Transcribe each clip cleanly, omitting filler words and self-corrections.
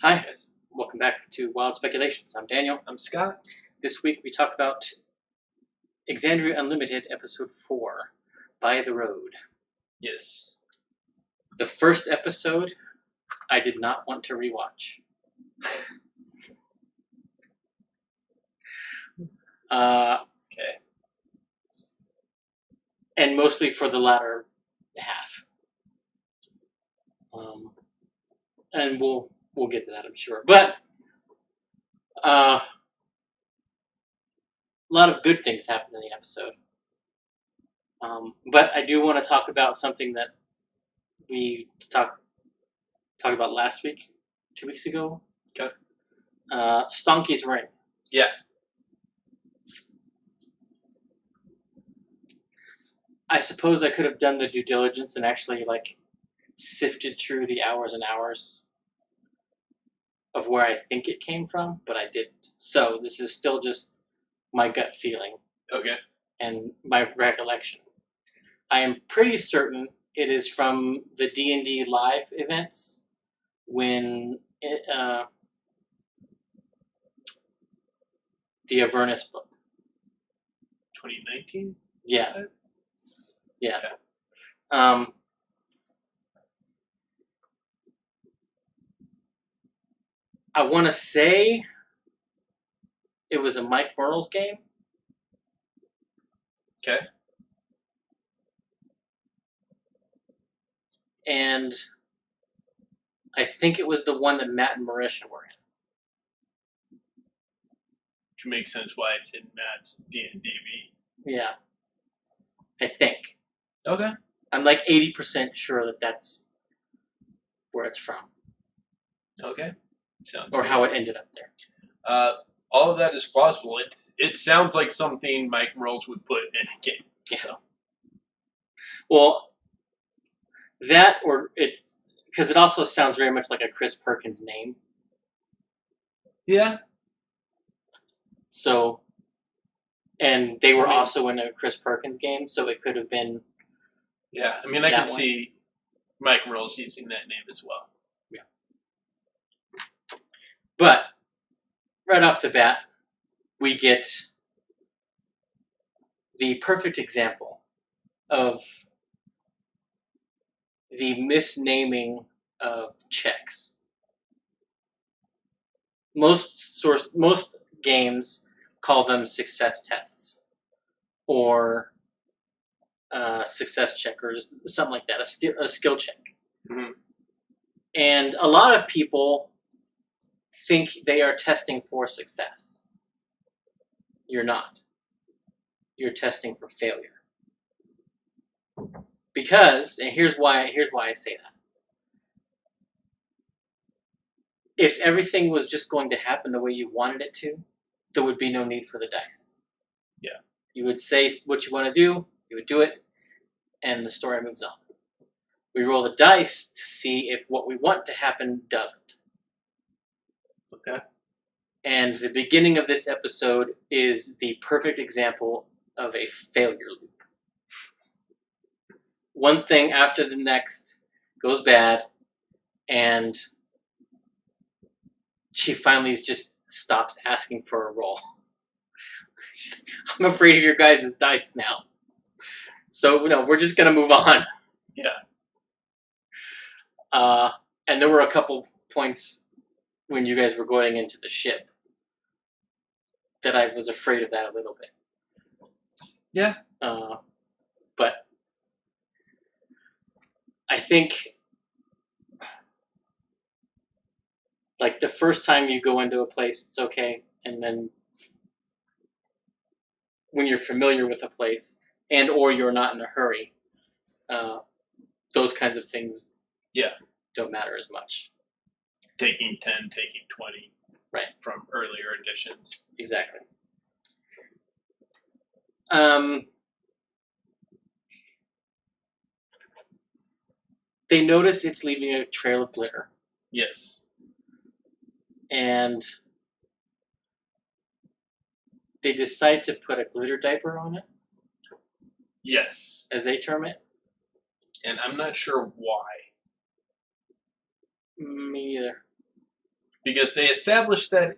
Hi, guys. Welcome back to Wild Speculations. I'm Daniel. I'm Scott. This week we talk about Exandria Unlimited, Episode 4, By the Road. Yes. The first episode, I did not want to rewatch. Okay. And mostly for the latter half. And we'll get to that, I'm sure. But a lot of good things happened in the episode. But I do want to talk about something that we talked about last week, 2 weeks ago. Okay. Stonky's ring. Yeah. I suppose I could have done the due diligence and actually sifted through the hours and hours of where I think it came from, but I didn't. So this is still just my gut feeling. Okay. And my recollection. I am pretty certain it is from the D&D live events when the Avernus book. 2019? Yeah. Yeah. Okay. I want to say it was a Mike Merle's game. Okay. And I think it was the one that Matt and Marisha were in. Which makes sense why it's in Matt's D&D. Yeah. I think. Okay. I'm like 80% sure that that's where it's from. Okay. Sounds or good. how it ended up there. All of that is possible. It sounds like something Mike Merles would put in a game. Yeah. So. Well, that or it's because it also sounds very much like a Chris Perkins name. Yeah. So, and they were also in a Chris Perkins game, so it could have been. Yeah, I mean, I can see Mike Merles using that name as well. Yeah. But right off the bat, we get the perfect example of the misnaming of checks. Most games call them success tests or success check or something like that, a skill check. Mm-hmm. And a lot of people think they are testing for success. You're not. You're testing for failure. Because, and here's why I say that. If everything was just going to happen the way you wanted it to, there would be no need for the dice. Yeah. You would say what you want to do, you would do it, and the story moves on. We roll the dice to see if what we want to happen doesn't. Okay. And the beginning of this episode is the perfect example of a failure loop. One thing after the next goes bad, and she finally just stops asking for a roll. I'm afraid of your guys' dice now. So, we're just going to move on. Yeah. And there were a couple points when you guys were going into the ship that I was afraid of that a little bit. Yeah. But I think the first time you go into a place, it's okay. And then when you're familiar with a place and or you're not in a hurry, those kinds of things don't matter as much. Taking 10, taking 20. Right. From earlier editions. Exactly. They notice it's leaving a trail of glitter. Yes. And they decide to put a glitter diaper on it. Yes. As they term it. And I'm not sure why. Me either. Because they established that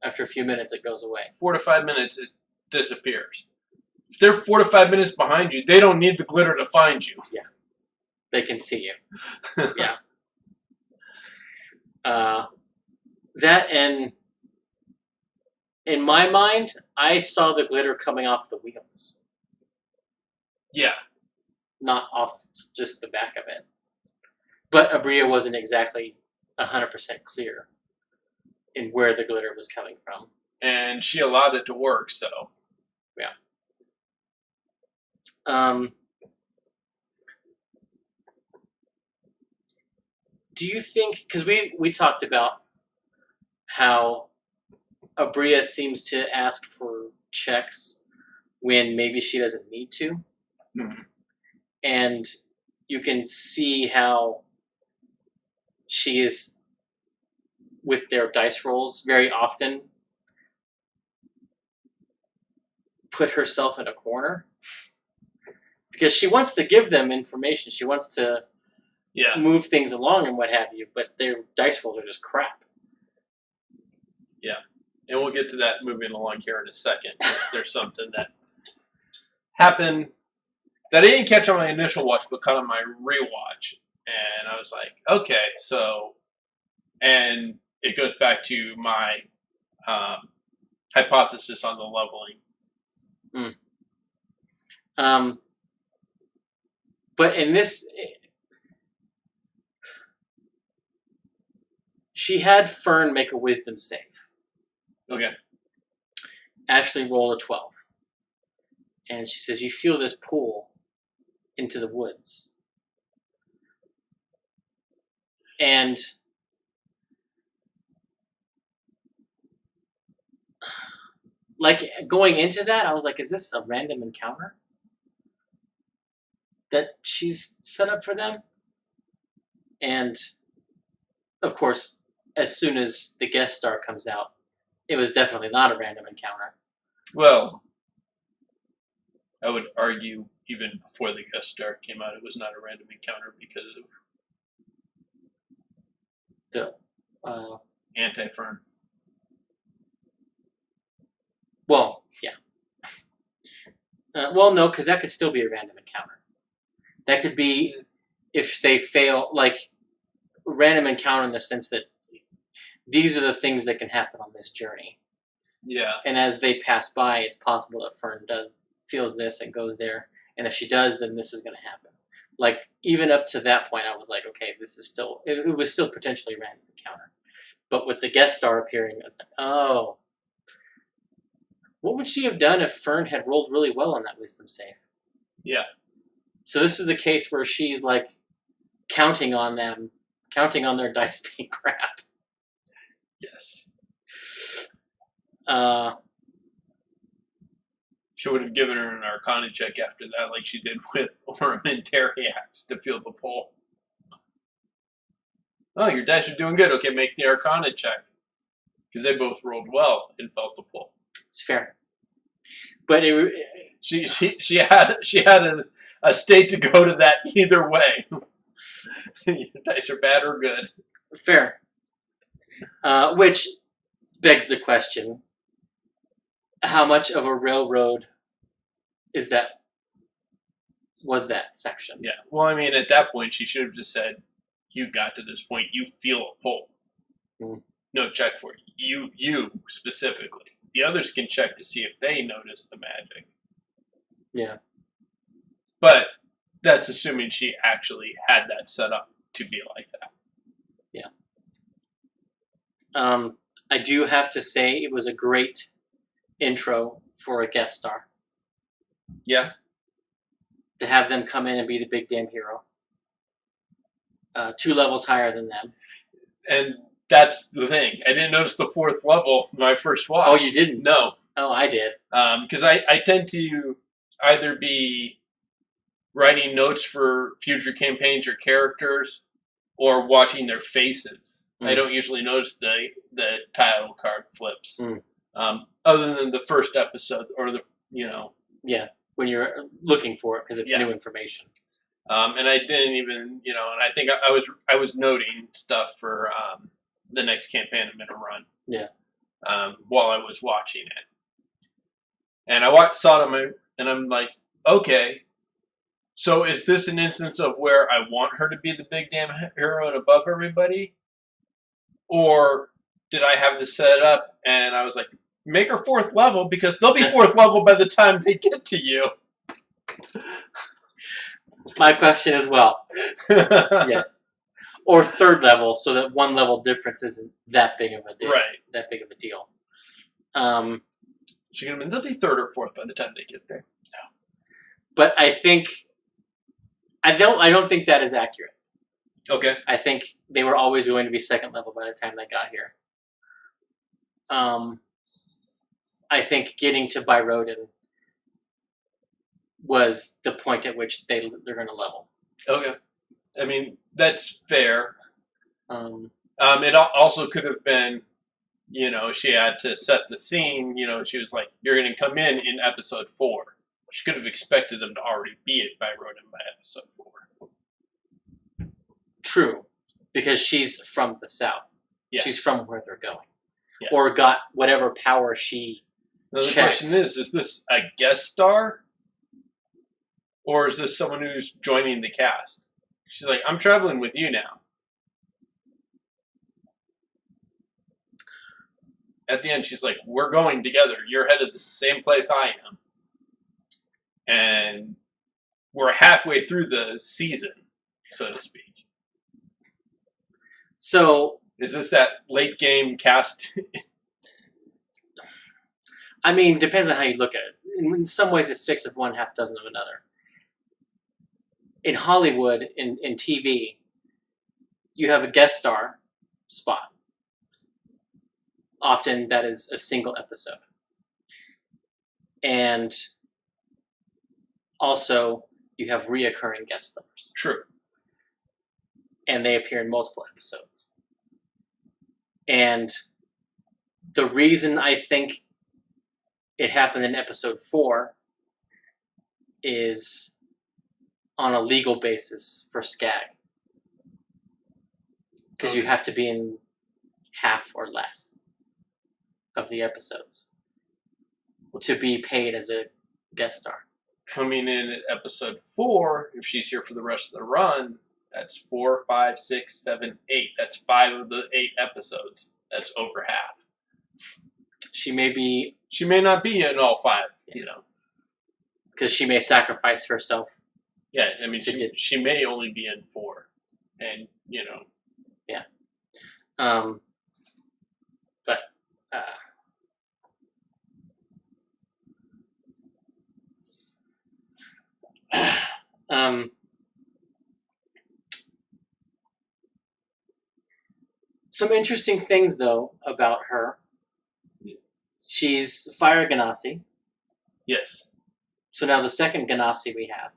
After a few minutes, it goes away. 4 to 5 minutes, it disappears. If they're 4 to 5 minutes behind you, they don't need the glitter to find you. Yeah. They can see you. Yeah. That, and in my mind, I saw the glitter coming off the wheels, Yeah. not off just the back of it. But Abria wasn't exactly 100% clear in where the glitter was coming from. And she allowed it to work, so. Yeah. Do you think, because we talked about how Abria seems to ask for checks when maybe she doesn't need to. Mm-hmm. And you can see how she is, with their dice rolls, very often put herself in a corner. Because she wants to give them information. She wants to move things along and what have you, but their dice rolls are just crap. Yeah. And we'll get to that moving along here in a second. There's something that happened that I didn't catch on my initial watch, but caught on my rewatch. And I was like, okay, so, and it goes back to my hypothesis on the leveling. But in this, she had Fern make a wisdom save. Okay. Ashley rolled a 12. And she says, you feel this pull into the woods. And like going into that, I was like, is this a random encounter that she's set up for them? And of course, as soon as the guest star comes out, it was definitely not a random encounter. Well, I would argue even before the guest star came out, it was not a random encounter because of The anti-Fern. Well, yeah. Well, no, because that could still be a random encounter. That could be if they fail, like random encounter in the sense that these are the things that can happen on this journey. Yeah. And as they pass by, it's possible that Fern feels this and goes there. And if she does, then this is going to happen. Like, even up to that point, I was like, okay, this is still, it was still potentially a random encounter. But with the guest star appearing, I was like, oh. What would she have done if Fern had rolled really well on that wisdom save? Yeah. So this is the case where she's like counting on them, counting on their dice being crap. Yes. She would have given her an Arcana check after that, like she did with Orem and Teriax to feel the pull. Oh, your dice are doing good. Okay, make the Arcana check. Because they both rolled well and felt the pull. It's fair. But she had a state to go to that either way. Your dice are bad or good. Fair. Which begs the question, how much of a railroad was that section? Yeah. Well, I mean, at that point, she should have just said, you got to this point, you feel a pull. Mm. No check for you. You specifically. The others can check to see if they notice the magic. Yeah. But that's assuming she actually had that set up to be like that. Yeah. I do have to say it was a great intro for a guest star. Yeah. To have them come in and be the big damn hero. 2 levels higher than them. And that's the thing. I didn't notice the 4th level when I first watched. Oh, you didn't? No. Oh, I did. Because I tend to either be writing notes for future campaigns or characters or watching their faces. Mm. I don't usually notice the title card flips. Mm. Other than the first episode or Yeah, when you're looking for it because it's new information. And I didn't even, and I think I was noting stuff for the next campaign I'm going to run. Yeah. While I was watching it. And I saw it and I'm like, okay, so is this an instance of where I want her to be the big damn hero and above everybody? Or did I have this set up and I was like, make her 4th level because they'll be 4th level by the time they get to you? My question as well. Yes. Or 3rd level, so that 1 level difference isn't that big of a deal. Right. That big of a deal. They'll be 3rd or 4th by the time they get there. No. But I don't think that is accurate. Okay. I think they were always going to be 2nd level by the time they got here. I think getting to Byrodin was the point at which they're going to level. Okay. I mean, that's fair. It also could have been, she had to set the scene. She was like, you're going to come in episode 4. She could have expected them to already be at Byrodin by episode 4. True, because she's from the south. Yeah. She's from where they're going. Yeah. Or got whatever power she The question is this a guest star? Or is this someone who's joining the cast? She's like, I'm traveling with you now. At the end, she's like, we're going together. You're headed the same place I am. And we're halfway through the season, so to speak. So, is this that late game cast? I mean, depends on how you look at it. In some ways, it's 6 of one, half dozen of another. In Hollywood, in TV, you have a guest star spot. Often that is a single episode. And also, you have reoccurring guest stars. True. And they appear in multiple episodes. And the reason I think it happened in episode 4 is on a legal basis for SCAG. Because you have to be in half or less of the episodes to be paid as a guest star. Coming in at episode 4, if she's here for the rest of the run, that's 4, 5, 6, 7, 8. That's 5 of the 8 episodes. That's over half. She may not be in all 5, Because she may sacrifice herself. Yeah, I mean, she may only be in 4. And, Yeah. Some interesting things, though, about her. She's Fire Ganassi. Yes. So now the second Ganassi we have.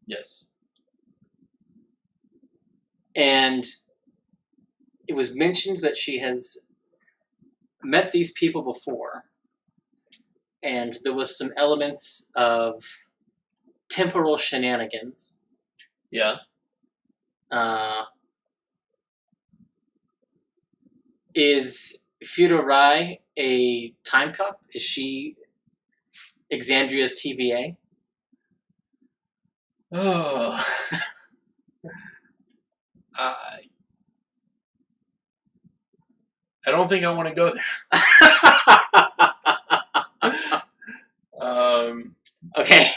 Yes. And it was mentioned that she has met these people before, and there was some elements of temporal shenanigans. Yeah. Is Fyodor Rai a time cup? Is she Exandria's TVA? Oh. I don't think I want to go there. Okay.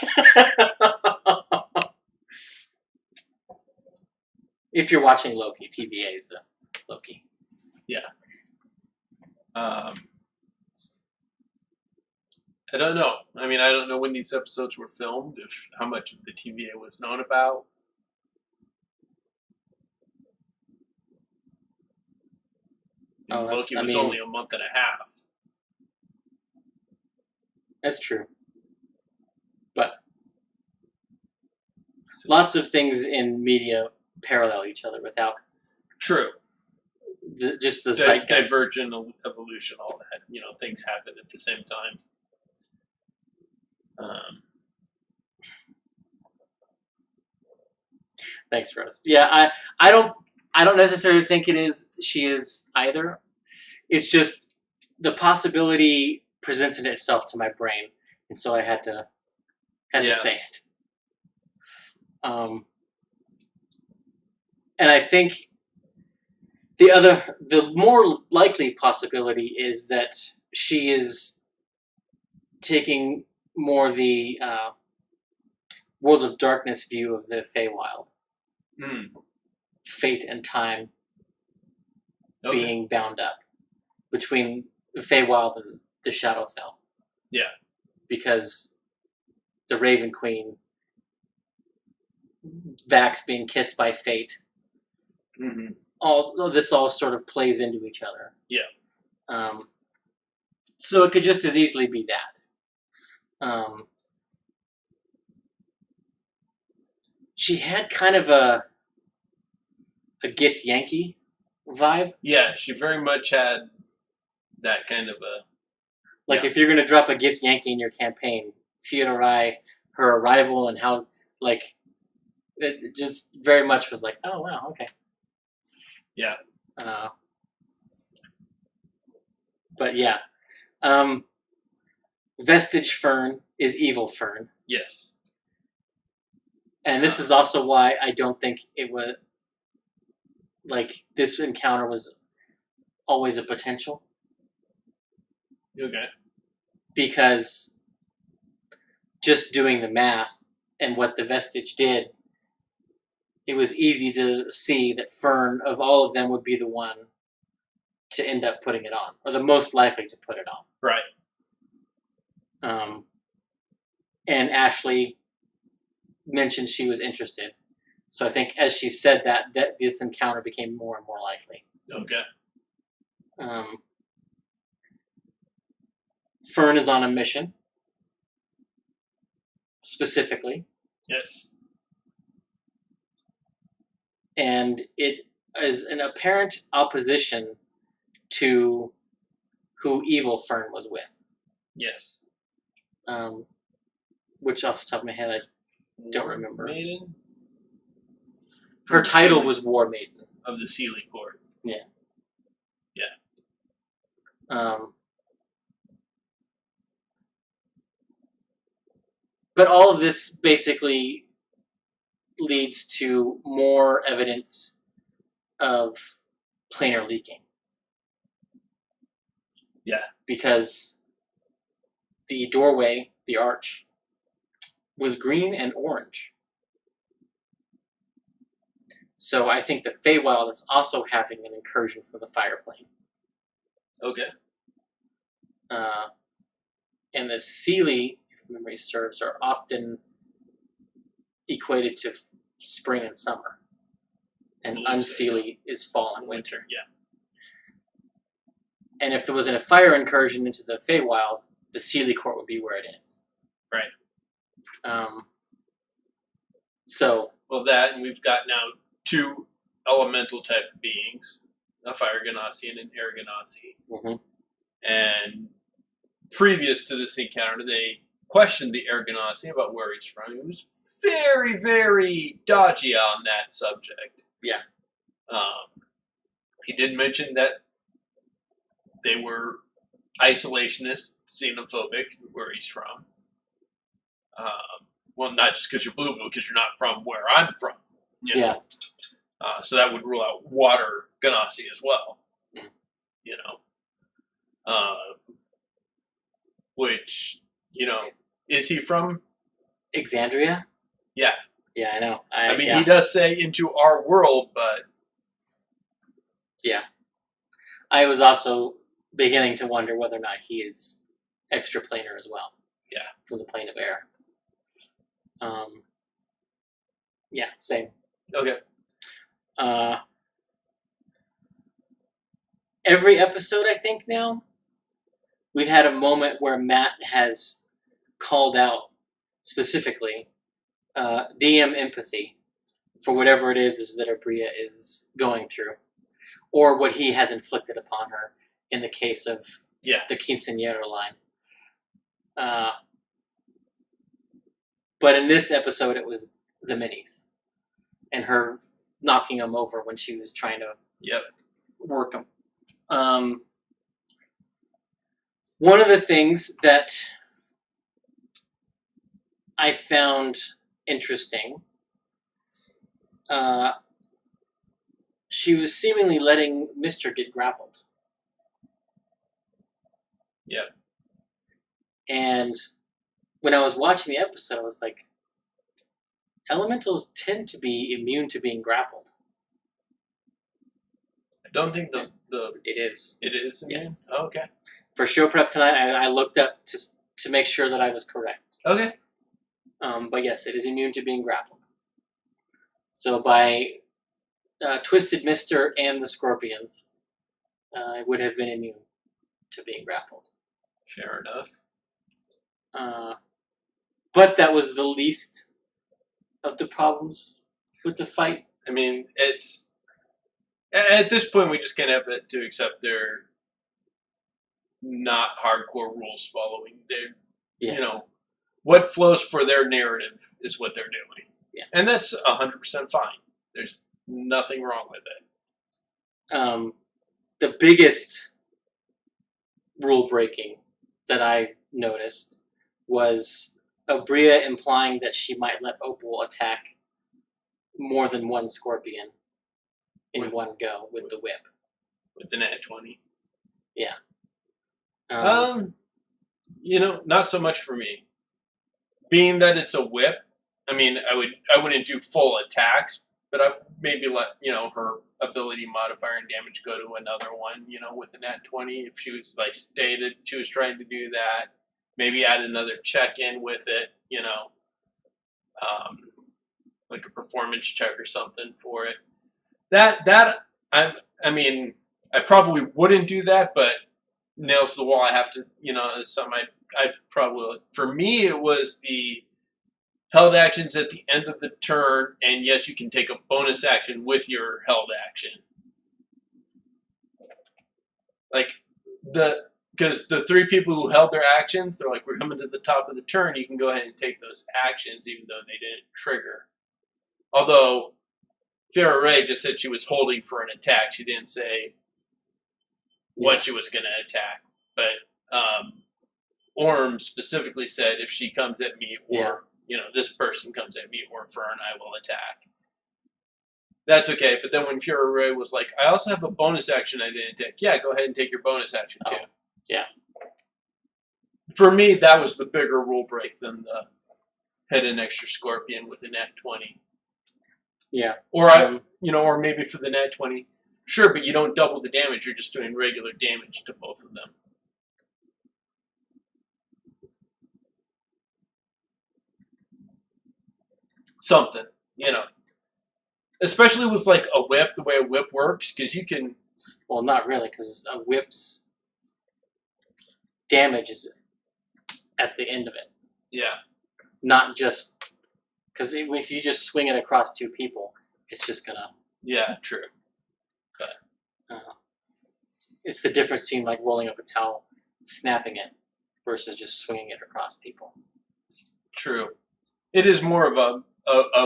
If you're watching Loki, TVA is Loki. Yeah. I don't know. I mean, I don't know when these episodes were filmed, how much of the TVA was known about. Loki was only a month and a half. That's true. But lots of things in media parallel each other without... True. Just the zeitgeist. Divergent evolution, all that. Things happen at the same time. Thanks, Rose. Yeah, I I don't necessarily think she is either. It's just the possibility presented itself to my brain, and so I had to say it. And I think the more likely possibility is that she is taking more the World of Darkness view of the Feywild. Fate and time being bound up between the Feywild and the Shadowfell. Yeah. Because the Raven Queen, Vax being kissed by fate. This all sort of plays into each other. Yeah. So it could just as easily be that. She had kind of a Gith-Yankee vibe. Yeah, she very much had that kind of a... Like, if you're going to drop a Gith-Yankee in your campaign, Theodorai, her arrival, and how, like, it just very much was like, oh, wow, okay. Yeah. But, yeah. Vestige Fern is evil Fern. Yes. And this is also why I don't think it was... Like, this encounter was always a potential. Okay. Because just doing the math and what the Vestige did, it was easy to see that Fern, of all of them, would be the one to end up putting it on, or the most likely to put it on. Right. And Ashley mentioned she was interested. So I think as she said that this encounter became more and more likely. Okay. Fern is on a mission. Specifically. Yes. And it is an apparent opposition to who evil Fern was with. Yes. Which off the top of my head I don't remember. Maiden? Her title was War Maiden. Of the Sealy Court. Yeah. Yeah. But all of this basically leads to more evidence of planar leaking. Yeah. Because the doorway, the arch, was green and orange. So I think the Feywild is also having an incursion from the fire plane. Okay. And the Sealy, if memory serves, are often equated to spring and summer. And Unseelie is fall and winter. Yeah. And if there was a fire incursion into the Feywild, the Sealy Court would be where it is. Right. Well, that, and we've got now 2 elemental type beings, a Fire Ganassi and an Air Ganassi. Mm-hmm. And previous to this encounter, they questioned the Air Ganassi about where he's from. He was very, very dodgy on that subject. Yeah. He did mention that they were isolationist, xenophobic, where he's from. Well, not just because you're blue, but because you're not from where I'm from. You know? Yeah. So that would rule out Water Ganassi as well. Mm. You know. Which, you know, is he from? Exandria? Yeah. Yeah, I know. I mean, he does say into our world, but... Yeah. I was also beginning to wonder whether or not he is extraplanar as well. Yeah. From the plane of air. Yeah, same. Okay. Every episode, I think now, we've had a moment where Matt has called out specifically DM empathy for whatever it is that Abria is going through, or what he has inflicted upon her in the case of the Quinceañera line. But in this episode, it was the minis and her knocking him over when she was trying to Yep. work him. One of the things that I found interesting, she was seemingly letting Mr. get grappled. Yep. And when I was watching the episode, I was like, elementals tend to be immune to being grappled. I don't think the It is. it is. Yes. Oh, okay. For show prep tonight, I looked up to make sure that I was correct. Okay. But yes, it is immune to being grappled. So by Twisted Mister and the Scorpions, it would have been immune to being grappled. Fair enough. But that was the least of the problems with the fight. I mean, it's at this point we just can't have it to accept they're not hardcore rules following. They're Yes. what flows for their narrative is what they're doing. Yeah. And that's 100% fine. There's nothing wrong with it. The biggest rule breaking that I noticed was Abria implying that she might let Opal attack more than one scorpion in one go with the whip. With the nat 20. Yeah. Not so much for me. Being that it's a whip, I mean, I wouldn't do full attacks, but I maybe let, her ability modifier and damage go to another one, with the nat 20 if she was stated she was trying to do that. Maybe add another check-in with it, like a performance check or something for it. I probably wouldn't do that, but nails to the wall. I have to, it's something I probably, for me, it was the held actions at the end of the turn, and yes, you can take a bonus action with your held action. Because the three people who held their actions, they're like, we're coming to the top of the turn, you can go ahead and take those actions, even though they didn't trigger. Although, Farrah Ray just said she was holding for an attack. She didn't say what she was going to attack. But Orm specifically said, if she comes at me, or, this person comes at me, or Fern, I will attack. That's okay. But then when Farrah Ray was like, I also have a bonus action I didn't take. Yeah, go ahead and take your bonus action, too. Yeah. For me, that was the bigger rule break than the hit an extra scorpion with a nat 20. Yeah. Or or maybe for the nat 20. Sure, but you don't double the damage. You're just doing regular damage to both of them. Something, Especially with a whip, the way a whip works, because you can. Well, not really, because a whip's damage is at the end of it. Yeah. Not just because if you just swing it across two people, it's just gonna. Yeah, true. But it's the difference between rolling up a towel, snapping it, versus just swinging it across people. True. It is more of a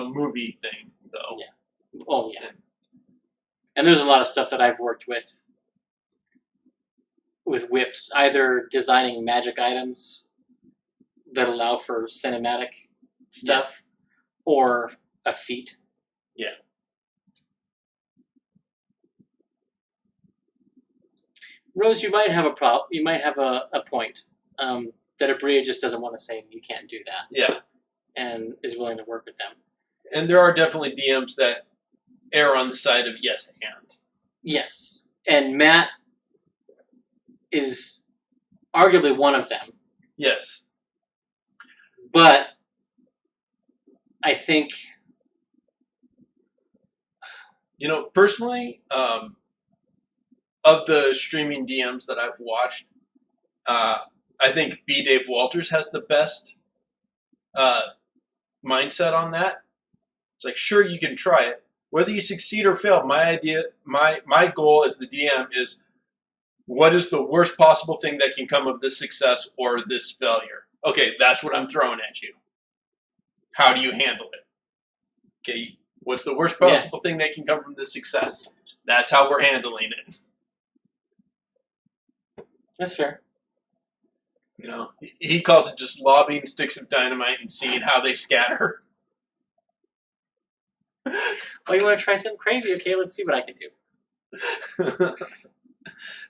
movie thing, though. Yeah. Oh yeah. And there's a lot of stuff that I've worked with whips, either designing magic items that allow for cinematic stuff, or a feat. Yeah. Rose, you might have a point that Abria just doesn't want to say you can't do that. Yeah. And is willing to work with them. And there are definitely DMs that err on the side of yes and. Yes. And Matt is arguably one of them. Yes. But I think... personally, of the streaming DMs that I've watched, I think B. Dave Walters has the best mindset on that. It's sure, you can try it. Whether you succeed or fail, my goal as the DM is, what is the worst possible thing that can come of this success or this failure? Okay, that's what I'm throwing at you. How do you handle it? Okay, What's the worst possible thing that can come from this success? That's how we're handling it. That's fair. You know, he calls it just lobbing sticks of dynamite and seeing how they scatter. Oh, you want to try something crazy? Okay, let's see what I can do.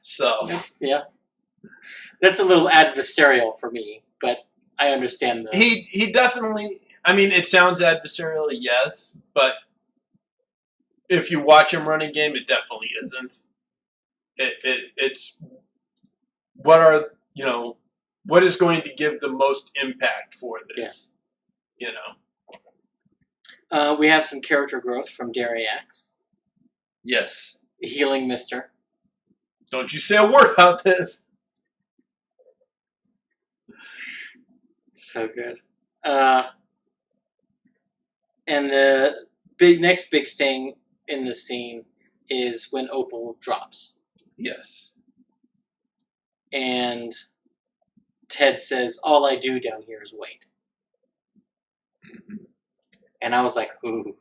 So yeah, that's a little adversarial for me, but I understand the. He definitely. I mean, it sounds adversarial, yes, but if you watch him run a game, it definitely isn't. It's what is going to give the most impact for this, you know. We have some character growth from Dariax. Yes. Healing Mister. Don't you say a word about this. So good. And the next big thing in the scene is when Opal drops. Yes. And Ted says, all I do down here is wait. Mm-hmm. And I was like, ooh.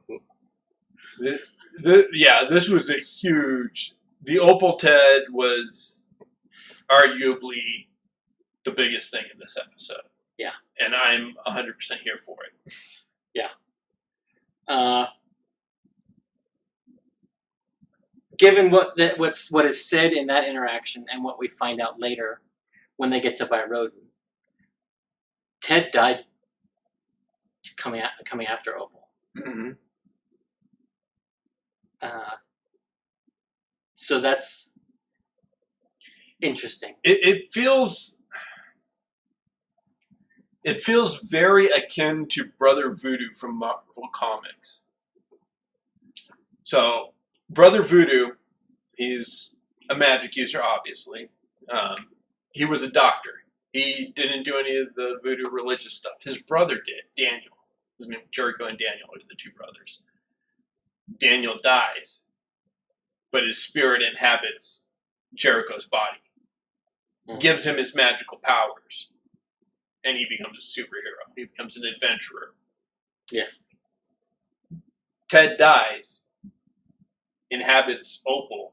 This was a huge... The Opal Ted was arguably the biggest thing in this episode. Yeah. And I'm 100% here for it. Yeah. Given what is said in that interaction and what we find out later when they get to Byroden, Ted died coming after Opal. Mm-hmm. So that's interesting. It feels very akin to Brother Voodoo from Marvel Comics. So, Brother Voodoo, he's a magic user, obviously. He was a doctor. He didn't do any of the voodoo religious stuff. His brother did, Daniel. His name Jericho and Daniel are the two brothers. Daniel dies, but his spirit inhabits Jericho's body. Gives him his magical powers. And he becomes a superhero. He becomes an adventurer. Yeah. Ted dies. Inhabits Opal.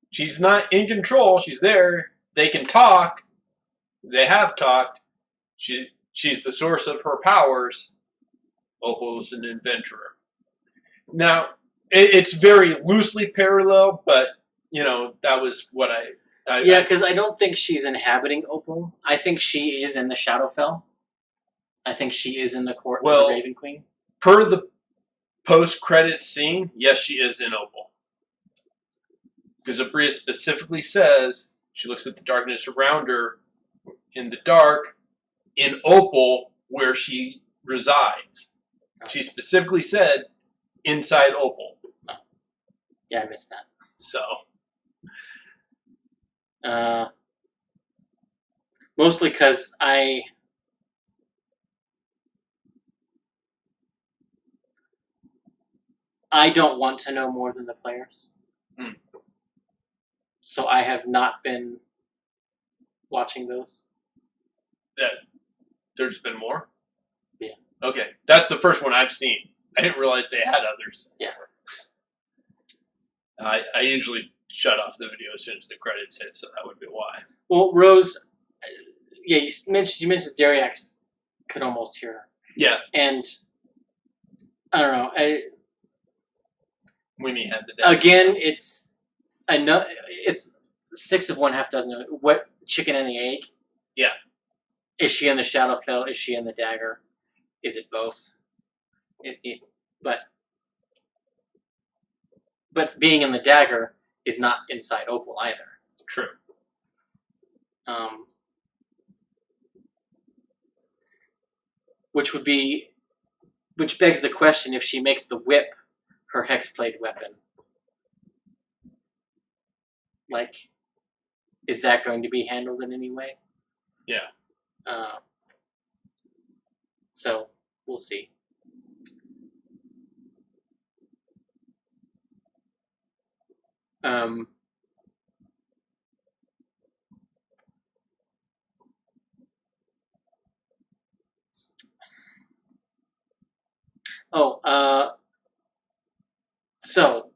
She's not in control. She's there. They can talk. They have talked. She's the source of her powers. Opal is an adventurer. Now, it's very loosely parallel, but, that was what because I don't think she's inhabiting Opal. I think she is in the Shadowfell. I think she is in the court of the Raven Queen. Per the post-credit scene, yes, she is in Opal. Because Abria specifically says, she looks at the darkness around her, in the dark, in Opal, where she resides. She specifically said, inside Opal. Oh. Yeah, I missed that. So... mostly because I don't want to know more than the players. So I have not been watching those. There's been more? Yeah. Okay. That's the first one I've seen. I didn't realize they had others. Yeah. I usually shut off the video as soon as the credits hit, so that would be why. Well, Rose, you mentioned Dariax could almost hear her. Yeah. And I don't know. When he had the again, it's 6 of 1, half dozen. What chicken and the egg? Yeah. Is she in the Shadowfell? Is she in the Dagger? Is it both? But being in the Dagger is not inside Opal either. True. Which begs the question: if she makes the whip her hexblade weapon, is that going to be handled in any way? Yeah. So we'll see. So,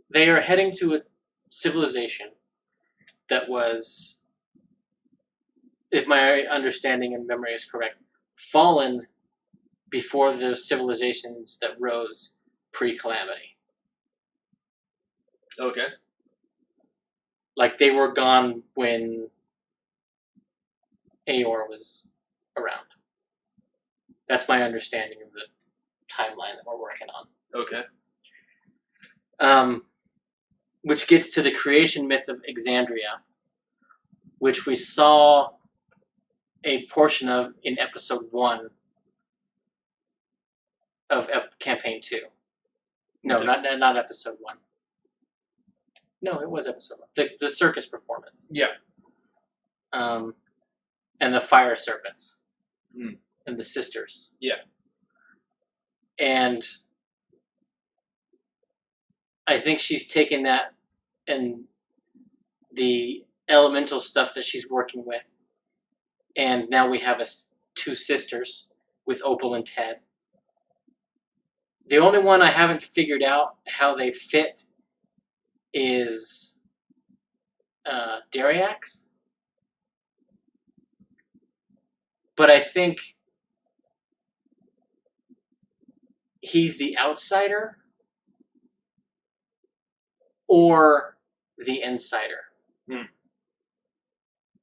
they are heading to a civilization that was, if my understanding and memory is correct, fallen before the civilizations that rose pre-calamity. Okay. Like, they were gone when Aor was around. That's my understanding of the timeline that we're working on. Okay. Which gets to the creation myth of Exandria, which we saw a portion of in episode 1 of campaign 2. No, not episode 1. No, it was episode 1. The circus performance. Yeah. And the fire serpents. Mm. And the sisters. Yeah. And I think she's taken that and the elemental stuff that she's working with, and now we have 2 sisters with Opal and Ted. The only one I haven't figured out how they fit is Dariax. But I think he's the outsider or the insider. Hmm.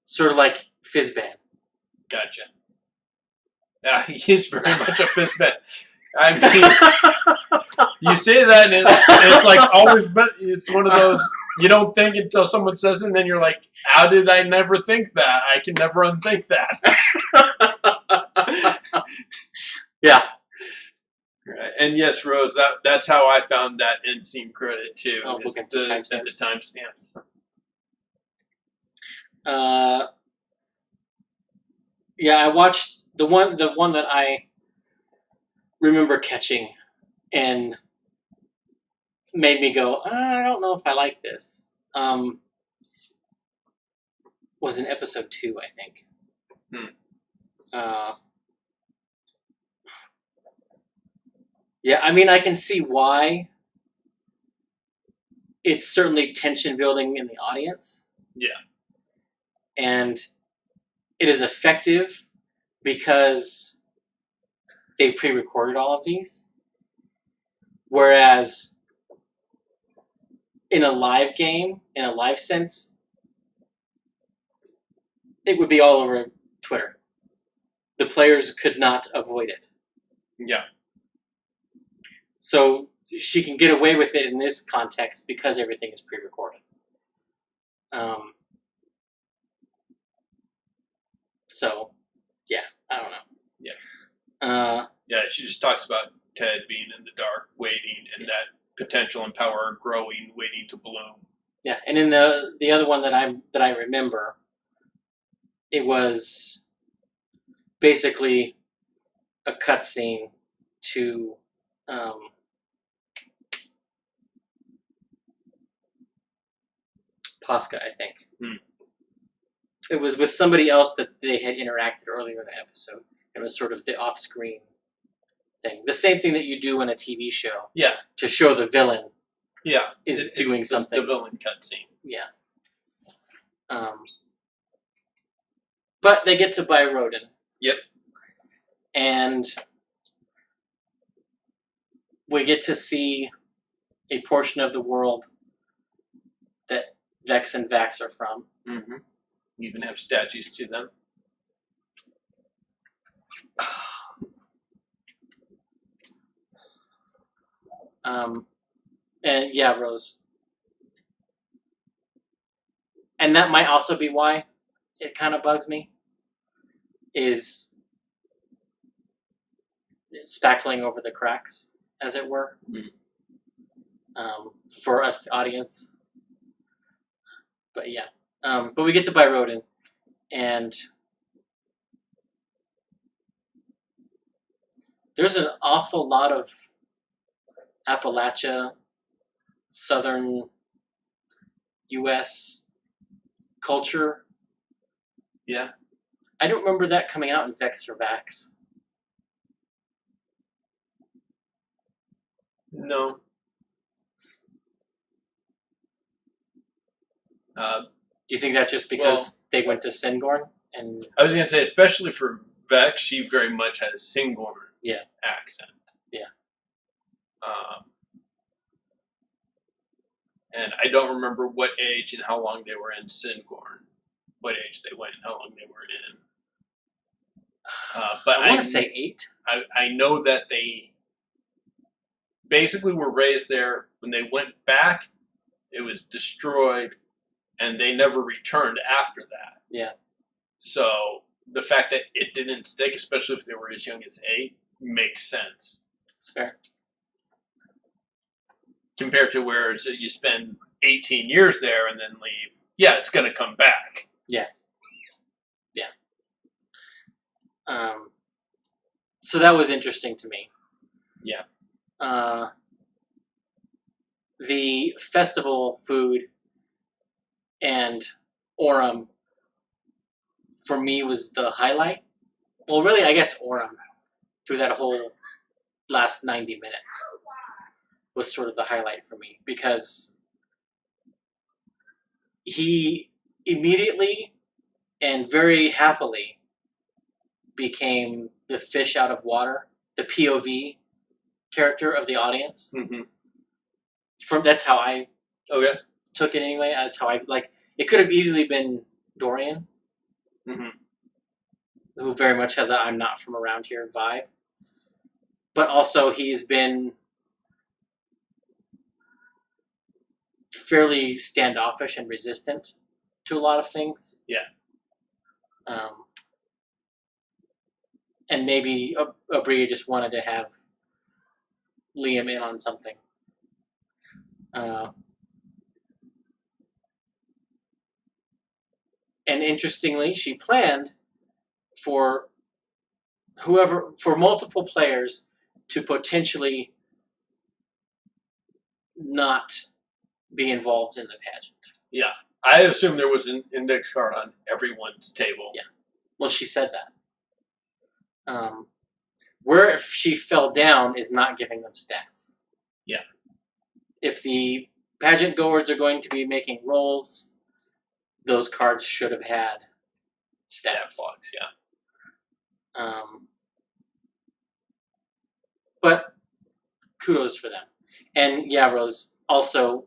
Sort of like Fizzban. Gotcha. Yeah, he's very much a Fizzban. I mean, you say that, and it's like always, but it's one of those you don't think until someone says it, and then you're like, how did I never think that? I can never unthink that. Yeah. Right. And yes, Rose, that's how I found that end scene credit too. Oh, look at the timestamps. Yeah, I watched the one that I remember catching and made me go, I don't know if I like this. Was in episode 2, I think. Yeah, I mean, I can see why. It's certainly tension building in the audience. Yeah. And it is effective because they pre-recorded all of these. Whereas in a live game, in a live sense, it would be all over Twitter. The players could not avoid it. Yeah. So she can get away with it in this context because everything is pre-recorded. So, yeah, I don't know. Yeah. Yeah, she just talks about Ted being in the dark, waiting, and that potential and power growing, waiting to bloom. Yeah, and in the other one that I remember, it was basically a cutscene to Posca, I think. It was with somebody else that they had interacted earlier in the episode. It was sort of the off-screen thing. The same thing that you do in a TV show. Yeah. To show the villain. Yeah. Is doing something. The villain cutscene. Yeah. But they get to buy Rodin. Yep. And we get to see a portion of the world that Vex and Vax are from. Mm-hmm. You even have statues to them. And yeah, Rose. And that might also be why it kind of bugs me. Is spackling over the cracks, as it were. For us, the audience. But yeah. But we get to buy Rodin. And there's an awful lot of Appalachia, southern U.S. culture. Yeah. I don't remember that coming out in Vex or Vax. No. Do you think that's just because they went to Sengorn? And I was going to say, especially for Vex, she very much had a Singorn accent. Yeah. And I don't remember what age and how long they were in Singorn. What age they went and how long they were in. But I want to say 8. I know that they basically were raised there. When they went back, it was destroyed, and they never returned after that. Yeah. So the fact that it didn't stick, especially if they were as young as 8, makes sense. It's fair. Compared to where you spend 18 years there and then leave. Yeah, it's going to come back. Yeah. So that was interesting to me. Yeah. The festival food and Orem for me was the highlight. Well, really, I guess Orem through that whole last 90 minutes was sort of the highlight for me because he immediately and very happily became the fish out of water, the POV character of the audience. Mm-hmm. That's how I took it anyway. That's how I like. It could have easily been Dorian, who very much has a "I'm not from around here" vibe, but also he's been fairly standoffish and resistant to a lot of things. Yeah. And maybe Abria just wanted to have Liam in on something. And interestingly, she planned for multiple players to potentially not be involved in the pageant. Yeah. I assume there was an index card on everyone's table. Yeah. Well, she said that. Where if she fell down is not giving them stats. Yeah. If the pageant goers are going to be making rolls, those cards should have had stat blocks. Yeah. But kudos for them. And yeah, Rose, also,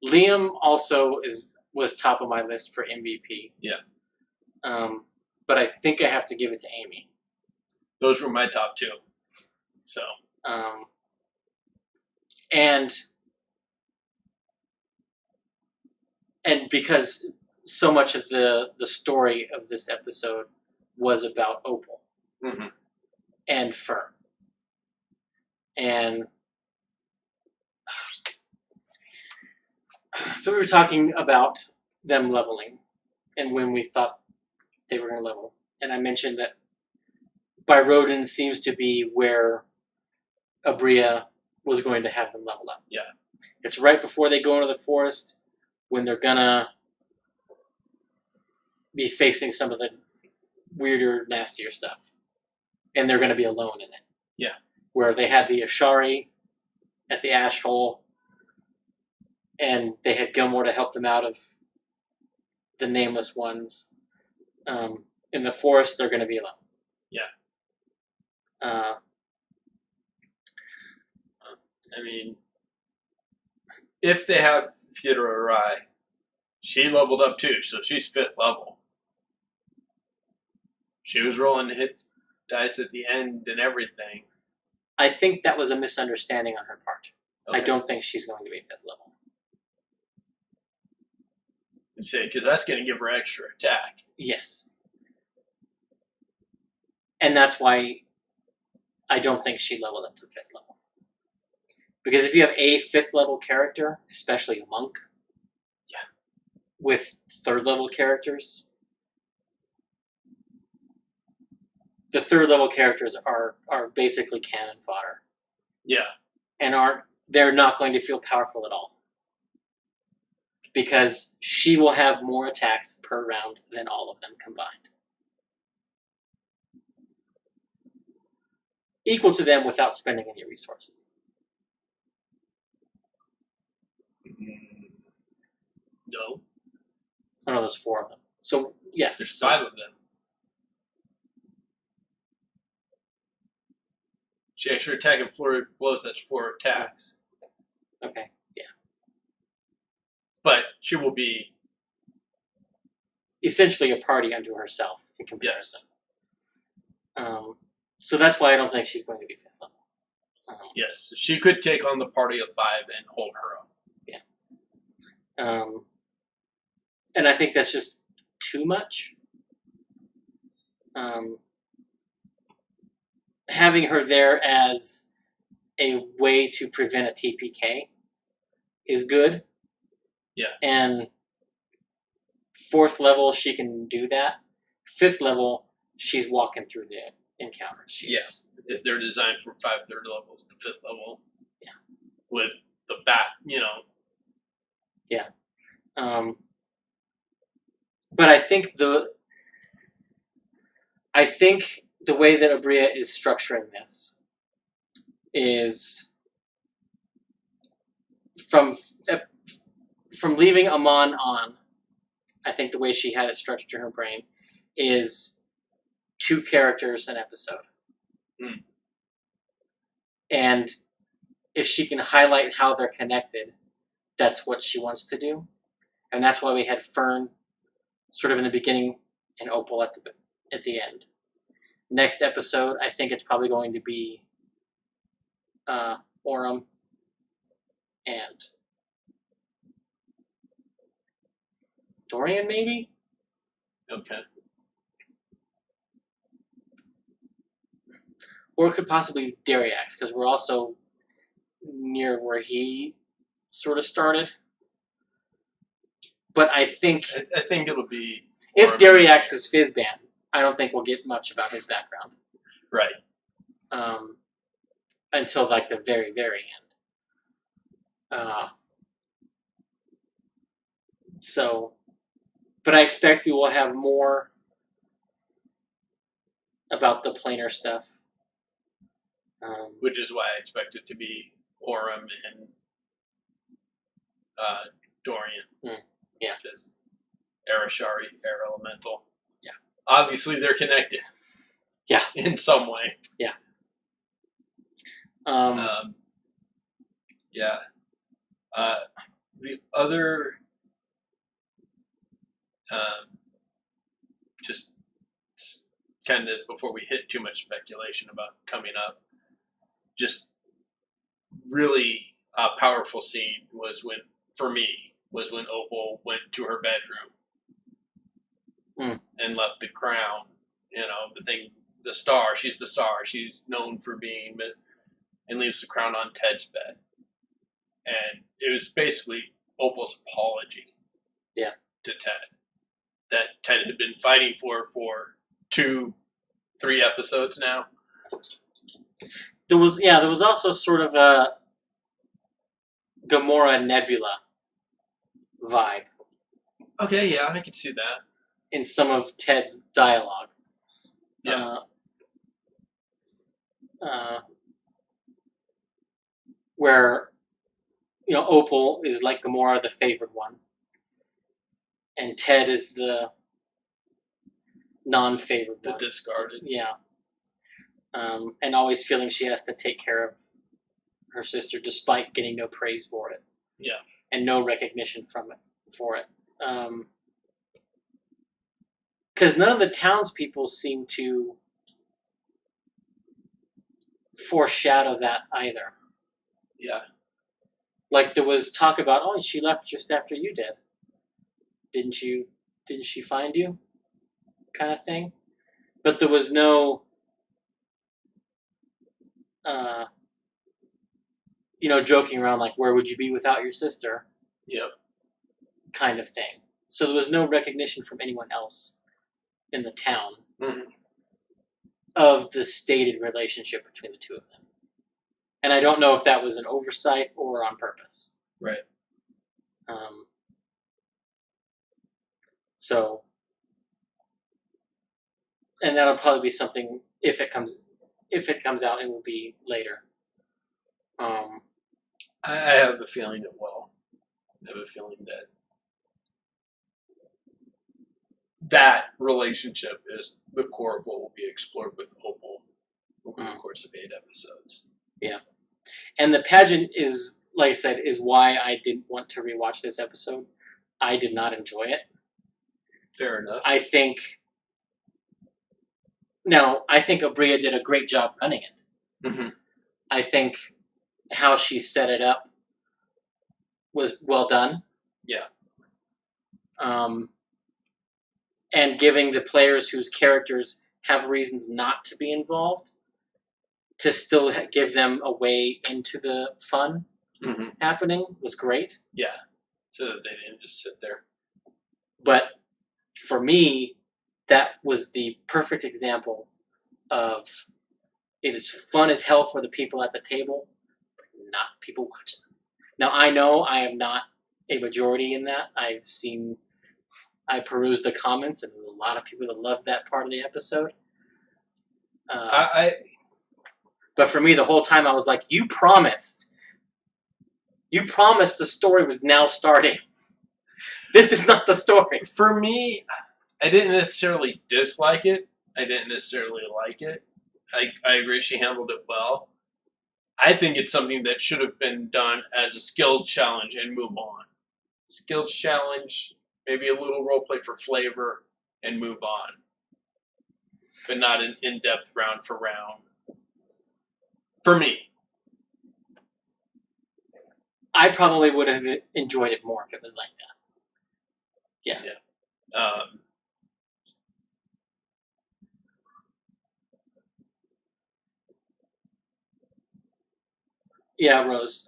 Liam also was top of my list for MVP. Yeah. But I think I have to give it to Amy. Those were my top 2. So. And because so much of the story of this episode was about Opal and Fern. And so we were talking about them leveling and when we thought they were going to level. And I mentioned that Byrodin seems to be where Abria was going to have them level up. Yeah. It's right before they go into the forest when they're going to be facing some of the weirder, nastier stuff. And they're going to be alone in it. Yeah. Where they had the Ashari at the ash hole and they had Gilmore to help them out of the nameless ones. In the forest, they're going to be alone. Yeah. I mean, if they have Theodora Rai, she leveled up too, so she's 5th level. She was rolling hit dice at the end and everything. I think that was a misunderstanding on her part. Okay. I don't think she's going to be 5th level. Because that's going to give her extra attack. Yes. And that's why I don't think she leveled up to 5th level. Because if you have a 5th level character, especially a monk, with 3rd level characters, the 3rd level characters are basically cannon fodder. Yeah. And they're not going to feel powerful at all. Because she will have more attacks per round than all of them combined. equal to them without spending any resources. No. I know there's 4 of them. So yeah, There's 5 of them. She has her attack and flurry of blows. That's 4 attacks. Okay, yeah. But she will be Essentially a party unto herself in comparison. yes. So that's why I don't think she's going to be 5th level. Yes, she could take on the party of 5 and hold her up. And I think that's just too much. Having her there as a way to prevent a TPK is good. Yeah. And 4th level, she can do that. 5th level, she's walking through the encounters. If they're designed for 5 third levels, the 5th level. Yeah. With the back, Yeah. But I think the way that Abria is structuring this is from leaving Amon on. I think the way she had it structured in her brain is 2 characters an episode. Mm. And if she can highlight how they're connected, that's what she wants to do. And that's why we had Fern sort of in the beginning and Opal at the end. Next episode, I think it's probably going to be Orem and Dorian, maybe? Okay. Or it could possibly be Dariax, because we're also near where he sort of started. But I think I think it'll be if Dariax is Fizzban, I don't think we'll get much about his background. Right. Until like the very, very end. But I expect we will have more about the planar stuff. Which is why I expect it to be Orem and Dorian. Yeah. Because Arashari, Air Elemental. Yeah. Obviously, they're connected. Yeah. In some way. Yeah. Yeah. The other, just kind of before we hit too much speculation about coming up, just really powerful scene was when Opal went to her bedroom and left the crown, the star. She's the star. She's known for being, and leaves the crown on Ted's bed. And it was basically Opal's apology to Ted. That Ted had been fighting for 2-3 episodes now. There was also sort of a Gamora Nebula vibe. Okay, yeah, I can see that. In some of Ted's dialogue. Yeah. Where, Opal is like Gamora, the favored one. And Ted is the non-favored one. The discarded. Yeah. And always feeling she has to take care of her sister despite getting no praise for it. Yeah. And no recognition for it. Because none of the townspeople seem to foreshadow that either. Yeah. Like there was talk about, she left just after you did. Didn't she find you? Kind of thing. But there was no joking around like, where would you be without your sister? Yep. Kind of thing. So there was no recognition from anyone else in the town of the stated relationship between the two of them. And I don't know if that was an oversight or on purpose. Right. And that'll probably be something if if it comes out, it will be later. I have a feeling it will. I have a feeling that relationship is the core of what will be explored with Opal over the course of 8 episodes. Yeah. And the pageant is, like I said, is why I didn't want to rewatch this episode. I did not enjoy it. Fair enough. I think Abria did a great job running it. Mm-hmm. I think how she set it up was well done. Yeah. And giving the players whose characters have reasons not to be involved to still give them a way into the fun happening was great. Yeah. So that they didn't just sit there. But for me, that was the perfect example of it is fun as hell for the people at the table, but not people watching. Now, I know I am not a majority in that. I perused the comments, and a lot of people that loved that part of the episode. But for me, the whole time, I was like, you promised the story was now starting. This is not the story. For me, I didn't necessarily dislike it. I didn't necessarily like it. I agree she handled it well. I think it's something that should have been done as a skilled challenge and move on. Skilled challenge, maybe a little role play for flavor, and move on. But not an in-depth round for round. For me. I probably would have enjoyed it more if it was like that. Yeah. Yeah, Rose.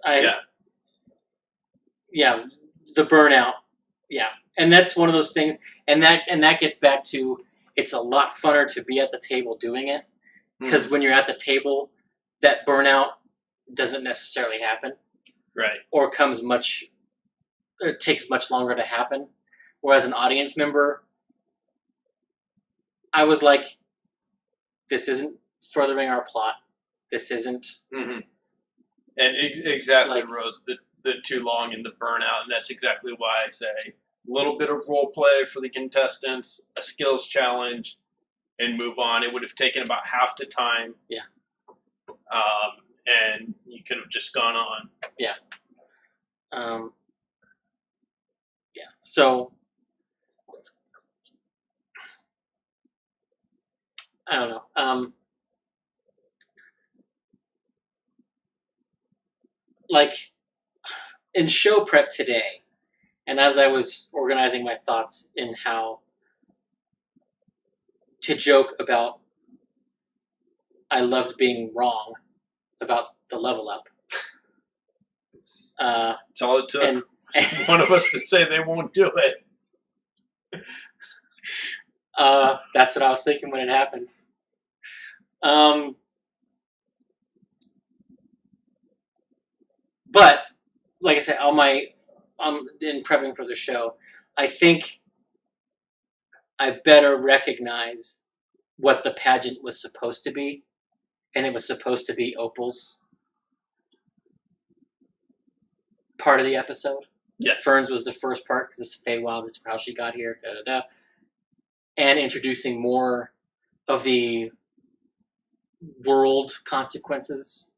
Yeah, the burnout. Yeah. And that's one of those things, and that gets back to it's a lot funner to be at the table doing it, because when you're at the table, that burnout doesn't necessarily happen. Right. Or it takes much longer to happen. Whereas an audience member, I was like, this isn't furthering our plot. This isn't. Mm-hmm. And exactly, Rose, the too long and the burnout, and that's exactly why I say a little bit of role play for the contestants, a skills challenge, and move on. It would have taken about half the time. Yeah. And you could have just gone on. Yeah. Yeah. So I don't know. Like in show prep today, and as I was organizing my thoughts in how to joke about I loved being wrong about the level up. It's all it took. One of us to say they won't do it. That's what I was thinking when it happened. But like I said, in prepping for the show, I think I better recognize what the pageant was supposed to be, and it was supposed to be Opal's part of the episode. Yeah. Ferns was the first part because this is Feywild, this is how she got here, and introducing more of the world consequences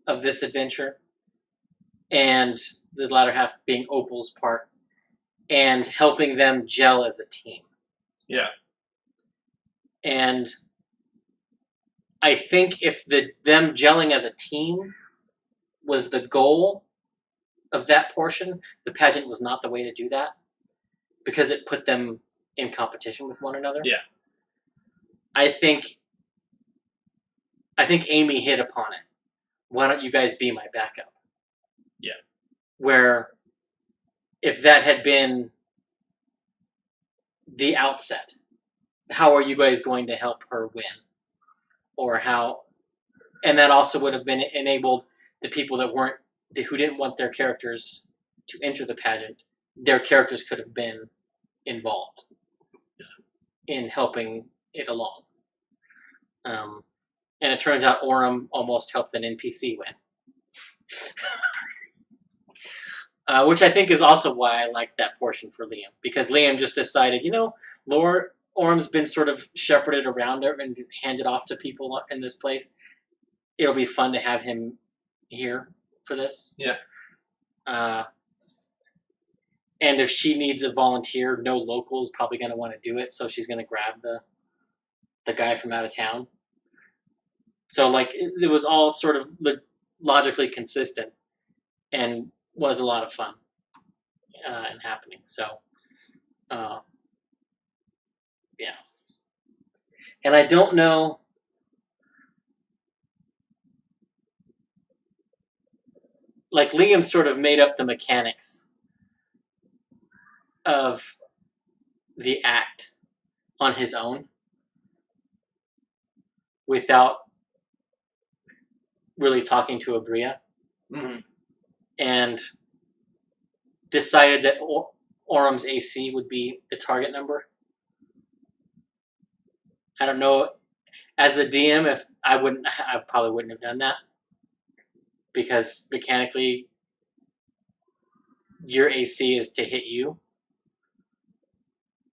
of this adventure, and the latter half being Opal's part, and helping them gel as a team. Yeah. And I think if them gelling as a team was the goal of that portion, the pageant was not the way to do that, because it put them in competition with one another. Yeah. I think Amy hit upon it. Why don't you guys be my backup? Yeah. Where if that had been the outset, how are you guys going to help her win? Or how, and that also would have been enabled the people who didn't want their characters to enter the pageant, their characters could have been involved in helping it along. And it turns out Orem almost helped an NPC win. Which I think is also why I like that portion for Liam. Because Liam just decided, Lord Orem's been sort of shepherded around her and handed off to people in this place. It'll be fun to have him here for this. Yeah. And if she needs a volunteer, no local is probably going to want to do it, so she's going to grab the guy from out of town. So, like, it was all sort of logically consistent and was a lot of fun and happening. So, yeah. And I don't know... Like, Liam sort of made up the mechanics of the act on his own without really talking to Abria, and decided that Orem's AC would be the target number. I don't know, as the DM, if I probably wouldn't have done that, because mechanically your AC is to hit you.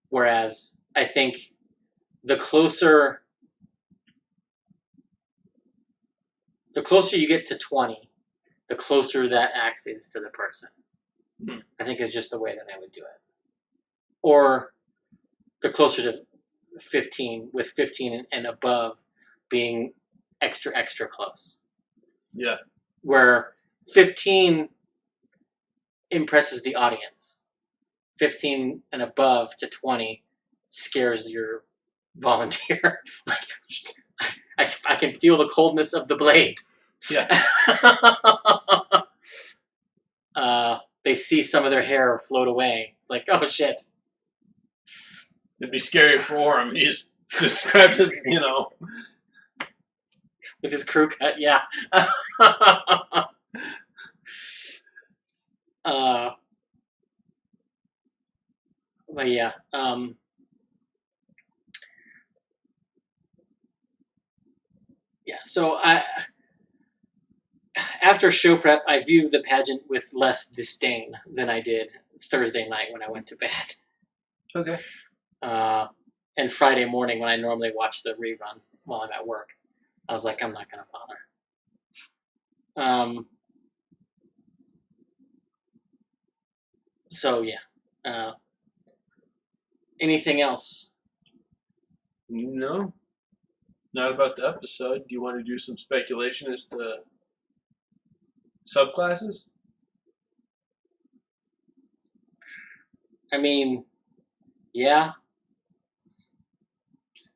Whereas I think the closer you get to 20, the closer that axe is to the person. I think is just the way that I would do it. Or the closer to 15, with 15 and above being extra, extra close. Yeah. Where 15 impresses the audience. 15 and above to 20 scares your volunteer. I can feel the coldness of the blade. Yeah. They see some of their hair float away. It's like, oh shit. It'd be scary for Orem. He's just grabbed his, with his crew cut, yeah. But yeah, yeah. So after show prep, I view the pageant with less disdain than I did Thursday night when I went to bed. Okay. And Friday morning when I normally watch the rerun while I'm at work, I was like, I'm not gonna bother. So yeah. Anything else? No. Not about the episode. Do you want to do some speculation as to subclasses? I mean, yeah.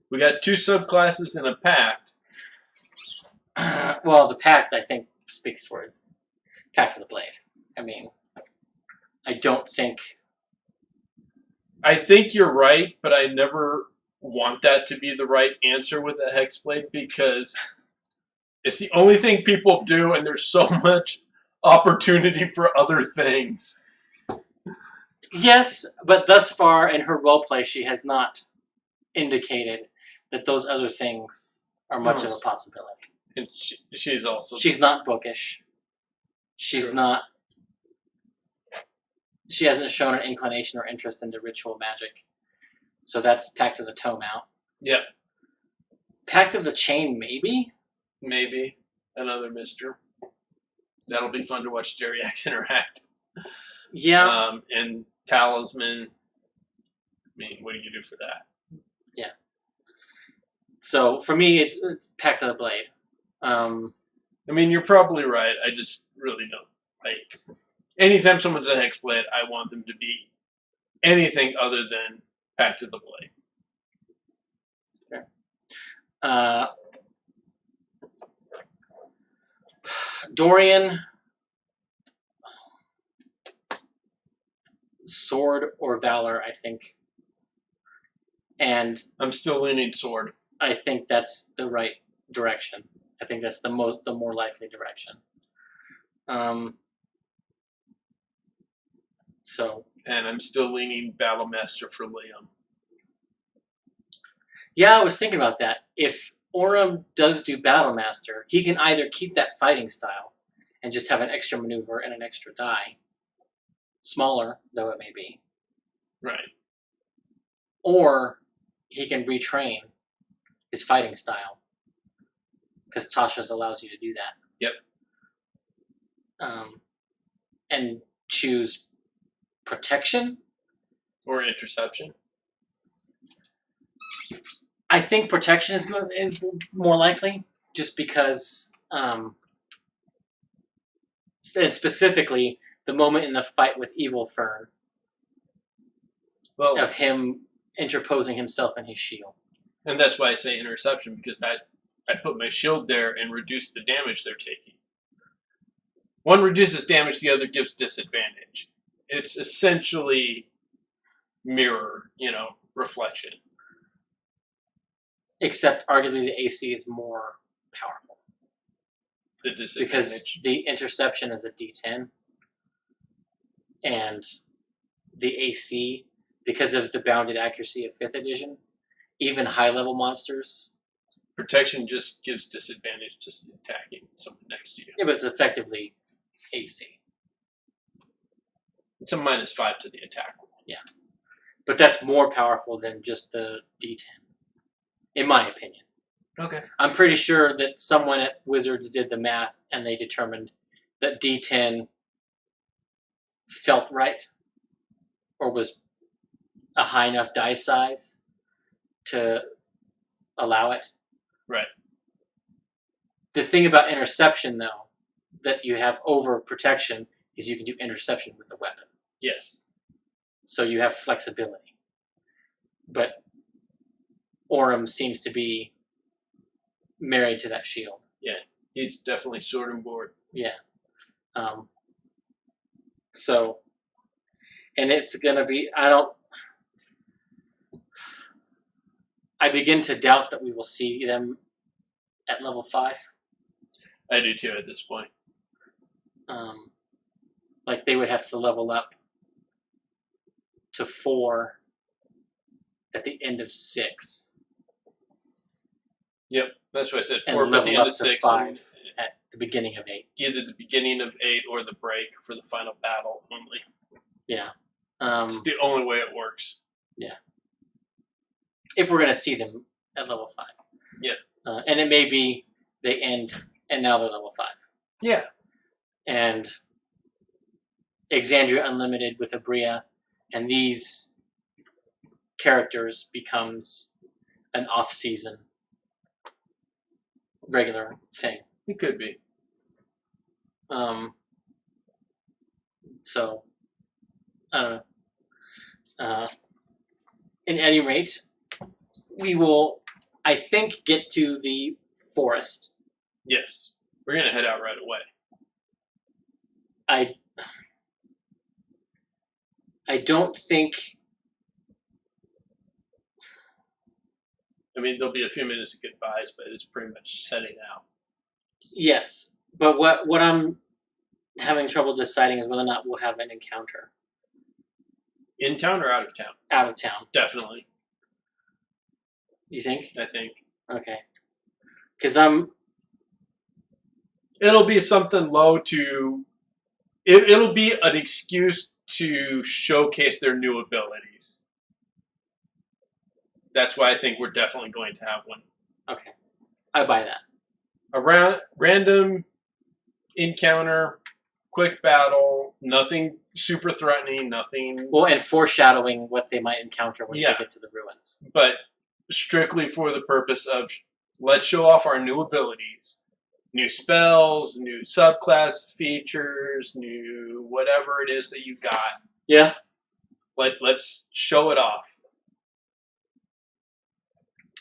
We got 2 subclasses in a pact. Well, the pact, I think, speaks for its Pact of the Blade. I mean, I don't think... I think you're right, but I never want that to be the right answer with a Hexblade, because it's the only thing people do, and there's so much opportunity for other things. Yes, but thus far in her roleplay, she has not indicated that those other things are much of a possibility. And she's also... She's not bookish. She's not... She hasn't shown an inclination or interest into ritual magic. So that's Pact of the Tome out. Yeah. Pact of the Chain, maybe? Maybe. Another Mister. That'll be fun to watch Dariax interact. Yeah. And Talisman. I mean, what do you do for that? Yeah. So, for me, it's Pact of the Blade. I mean, you're probably right. I just really don't like... Anytime someone's a Hexblade, I want them to be anything other than Pact of the Blade. Okay. Dorian, sword or valor, I think. And I'm still leaning sword. I think that's the right direction. I think that's the more likely direction. So. And I'm still leaning Battlemaster for Liam. Yeah, I was thinking about that. If Orem does do Battle Master, he can either keep that fighting style and just have an extra maneuver and an extra die, smaller though it may be, Right. or he can retrain his fighting style because Tasha's allows you to do that. Yep. And choose protection or interception. I think protection is more likely, just because, and specifically the moment in the fight with Evil Fern of him interposing himself in his shield. And that's why I say interception, because I put my shield there and reduce the damage they're taking. One reduces damage, the other gives disadvantage. It's essentially mirror, reflection. Except arguably the AC is more powerful. The disadvantage. Because the interception is a D10. And the AC, because of the bounded accuracy of 5th edition, even high-level monsters... Protection just gives disadvantage to attacking someone next to you. Yeah, but it's effectively AC. It's a -5 to the attack roll. Yeah. But that's more powerful than just the D10, in my opinion. Okay. I'm pretty sure that someone at Wizards did the math and they determined that D10 felt right or was a high enough die size to allow it. Right. The thing about interception, though, that you have over protection is you can do interception with a weapon. Yes. So you have flexibility. But Orem seems to be married to that shield. Yeah, he's definitely sword and board. Yeah. So, and it's going to be, I begin to doubt that we will see them at level 5. I do too at this point. Like they would have to level up to 4 at the end of 6. Yep, that's what I said. And 4 at level the end up of to 6. 5 at the beginning of 8. Either the beginning of 8 or the break for the final battle only. Yeah. It's the only way it works. Yeah. If we're going to see them at level 5. Yeah. And it may be they end and now they're level 5. Yeah. And Exandria Unlimited with Abria and these characters becomes an off-season regular thing. It could be. So, I don't know. In any rate, we will, I think, get to the forest. Yes. We're going to head out right away. I don't think... I mean, there'll be a few minutes of goodbyes, but it's pretty much setting out. Yes, but what I'm having trouble deciding is whether or not we'll have an encounter. In town or out of town? Out of town. Definitely. You think? I think. Okay. Because It'll be something low to... It'll be an excuse to showcase their new abilities. That's why I think we're definitely going to have one. Okay. I buy that. A random encounter, quick battle, nothing super threatening, nothing... Well, and foreshadowing what they might encounter once they get to the ruins. But strictly for the purpose of, let's show off our new abilities. New spells, new subclass features, new whatever it is that you got. Yeah. Let's show it off.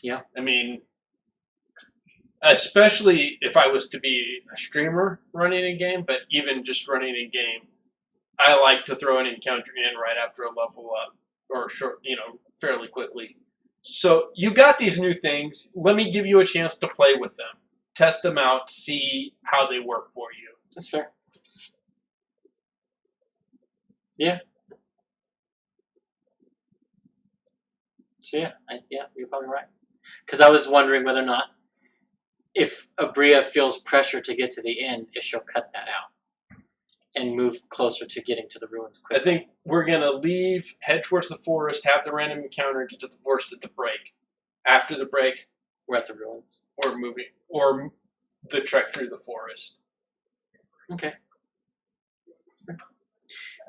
Yeah. I mean, especially if I was to be a streamer running a game, but even just running a game, I like to throw an encounter in right after a level up, or short, fairly quickly. So you got these new things. Let me give you a chance to play with them. Test them out, see how they work for you. That's fair. Yeah. So yeah, you're probably right. Because I was wondering whether or not if Abria feels pressure to get to the end, if she'll cut that out and move closer to getting to the ruins I quickly. think we're gonna leave, head towards the forest, have the random encounter, get to the forest at the break. After the break, We're at the ruins. or moving, or the trek through the forest. Okay.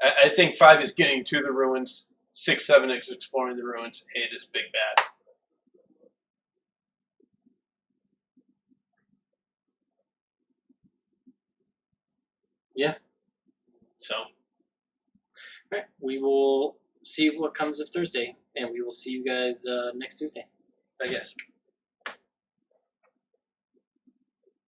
I think 5 is getting to the ruins. 6, 7 is exploring the ruins. 8 is big bad. Yeah. So, All right. We will see what comes of Thursday, and we will see you guys next Tuesday. I guess.